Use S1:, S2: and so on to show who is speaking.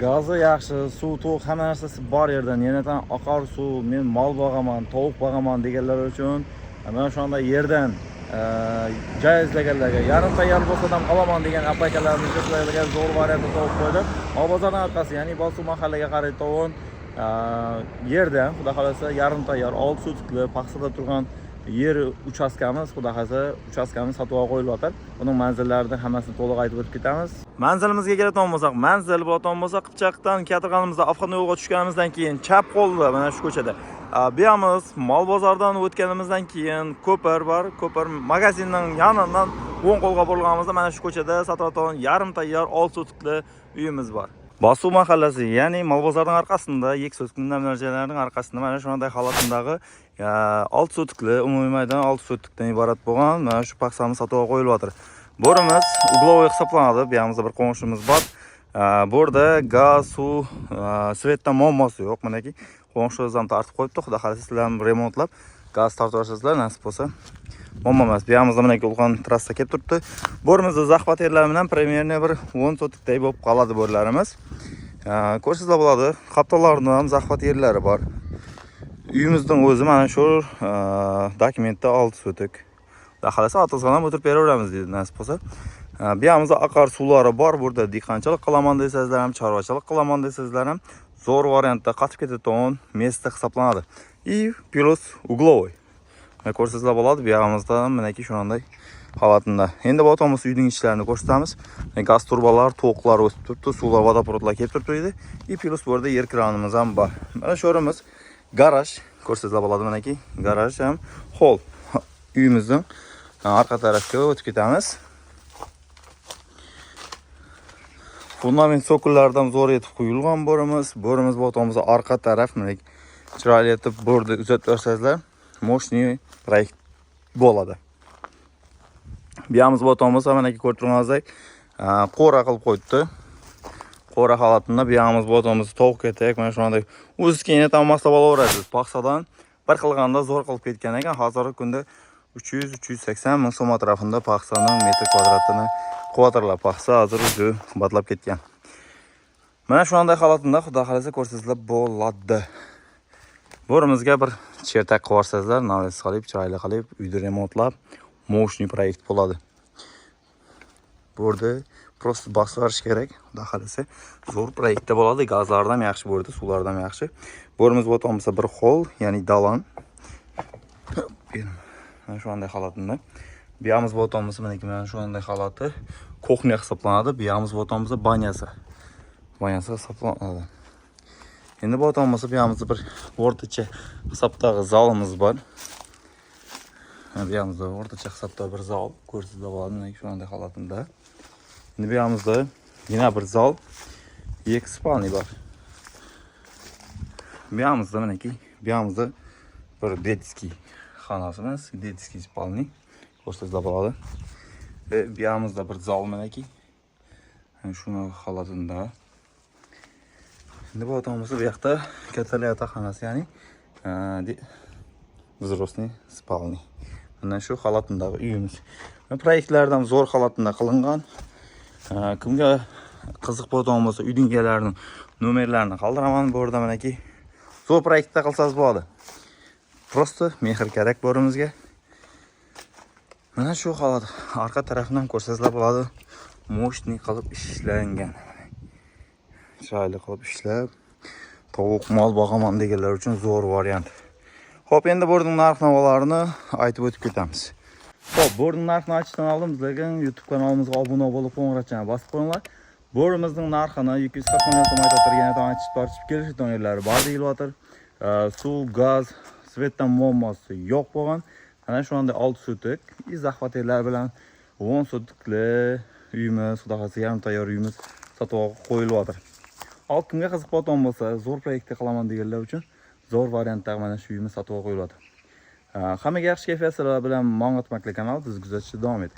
S1: gazi yaxshi, suv to'q, hamma narsasi bor yerdan. Yana oqar suv, men mol boqaman, tovuq boqaman deganlar uchun mana shunda yerdan joy izlaganlarga yarim tayyor bo'lsa ham olaman degan apakalarimiz sizlarga zo'r variantda tovuq qo'ydik. Bozordan orqasi, ya'ni Bosu mahallaga qaraydi tovuq yerdan, xudo xolasa yarim tayyor 6 sutkli paxsada turgan yer uchastkamiz, xudo xolasa uchastkamiz sotuvga qo'yilyapti. Buning manzillaridan hammasini to'liq aytib o'tib ketamiz. Manzilimizga keladigan bo'lsak, manzil bo'ladigan bo'lsa, Qipchaqdan Katirg'animizda Afg'on yo'lga tushganimizdan keyin chap qo'lda mana shu ko'chada. Bu yerimiz mol bozordan o'tganimizdan keyin ko'pir bor. Ko'pir magazinning yonidan o'ng qo'lga burilganimizda mana shu ko'chada sotayotgan yarim tayyor 6 sutkli uyimiz bor. Bosu mahallasi, ya'ni mol bozorning orqasida, Yeksoskin namlarjalarining orqasida mana shunday holatdagi 6 sutkli, umumiy maydon 6 sutkdan iborat bo'lgan mana shu paxsamiz sotuvga qo'yilyapti. Borimiz uglovoy hisoblanadi. Bu yerimizda bir qo'shnimiz bor. Bu yerda gaz, suv, svetdan muammosi yo'q. Manaki qo'shnimiz ham tartib qo'yibdi. Xudo xolasa sizlarni remontlab gaz tortib olasizlar, nasib bo'lsa. Muammo emas. Bu yerimizda manaki ulkan trassa kelib turibdi. Bo'rimizda zaxvat yerlar bilan примерно bir 10 sotikday bo'lib qoladi bo'rlarimiz. Ko'rsizlar bo'ladi. Qaptalarida ham zaxvat yerlari bor. Uyimizning o'zi mana shu dokumentda 6 sotik. Xudo xolasa otizg'an ham o'tirib beraveramiz deydi, nasib bo'lsa. Bu yerimizda oqar suvlari bor. Burada dehqonchilik qilaman desangizlar ham, chorvachilik qilaman desangizlar ham zo'r variantda qatib ketadigan место hisoblanadi. И plus угловой. Ko'rsizlar bo'ladi. Bu yerimizda manaki shunday holatida. Endi botomiz uyning ichlarini ko'rsatamiz. Gaz turbalar, to'qlar o'sib turibdi, suvlar, vodoprovodlar kelib turibdi. И plus bu yerda yer kranimiz ham bor. Mana shu yerimiz garaj. Ko'rsizlar bo'ladi, manaki garaj ham hol. Uyimizning orqa tarafga o'tib ketamiz. Fundament sokullaridan zo'r etib qo'yilgan bo'rimiz. Bo'rimiz botomizning orqa taraf manaki chiroyli etib bo'rni uzatib bersangizlar, moshniy proyekt bo'ladi. Bu yerimiz botomimiz manaki ko'rib turganingizdek qo'ra qilib qo'yibdi. Qo'ra holatida bu yerimiz botomimiz tovuq ketak, mana shunday o'zi keyin ham maslab olaverasiz. Paxsadan bir qilganda zo'r qilib ketgan ekan. Hozirgi kunda 300-380 ming so'm atrofida paxsaning metr kvadratini quvatirlab paxsa hozir o'zi qimmatlab ketgan. Mana shunday holatida xudo xolasa ko'rsizlar bo'ladi. Bo'rimizga bir chertak qilarsizlar, navlis qilib, chiroyli qilib, uyni remontlab, moshniy proyekt bo'ladi. Bu yerda prosta bosqarish kerak. Xudo xolasa zo'r proyektda bo'ladi. Gazlardan yaxshi bo'ldi, suvlardan yaxshi. Bo'rimiz botomizda bir xol, ya'ni dalon. Mana shunday holatida. Bu yerimiz botomimiz mana shunday holati kuxnya hisoblanadi. Bu yerimiz botomimizda banyasi. Banyasi hisoblanadi. Endi botomimizda bu yerimizda bir o'rtacha hisobdagi zalimiz bor. Bu yerimizda o'rtacha hisobda bir zal ko'rsatib bo'ladi, mana shunday holatida. Endi bu yerimizda yana bir zal, ikki spalni bor. Bu yerimizda manaki bu yerimizda bir detskiy xonasimiz, detskiy spalni ko'rsatib bo'ladi. Ve bu yerimizda bir zal manaki. Shuni holatida. Endi bu otamizda bu yoqda katalata xonasi, ya'ni взрослый spalni. Mana shu holatdagi uyimiz. Proyektlardan zo'r holatda qilingan. Kimga qiziq bo'lgan bo'lsa, uyning egalarining nomerlarini qoldiraman. Bu yerda manaki zo'r proyektda qilsangiz bo'ladi. Prosta mehr kerak bo'rimizga. Mana shu holat orqa tarafdan ko'rsangizlar bo'ladi. Moshniy qilib ishlangan. Chiroyli qilib ishlab, tovuq mol boqaman deganlar uchun zo'r variant. Xo'p, endi bo'rning narx-navolarini aytib o'tib ketamiz. Xo'p, bo'rning narxini aytishdan oldin bizlarga YouTube kanalimizga obuna bo'lib, qo'ng'iroqchani bosib qo'yinglar. Bo'rimizning narxini 240 million so'm aytib tortishib kelish donirlari bor deyilyapti. Suv, gaz, svetdan muammosi yo'q bo'lgan. Mana shunday 6 sutik, zaxvaterlar bilan 10 sutikli uyimiz, xudo xolasa yarim tayyor uyimiz sotuvga qo'yilyapti. Hop, kimga qiziq bo'lgan bo'lsa, zo'r proyektda qilaman deganlar uchun zo'r variantda mana shu uyimiz sotuvga qo'yiladi. Hammaga yaxshi kayfiyatlar bilan Mong'at Makli kanali bizni kuzatishda davom eting.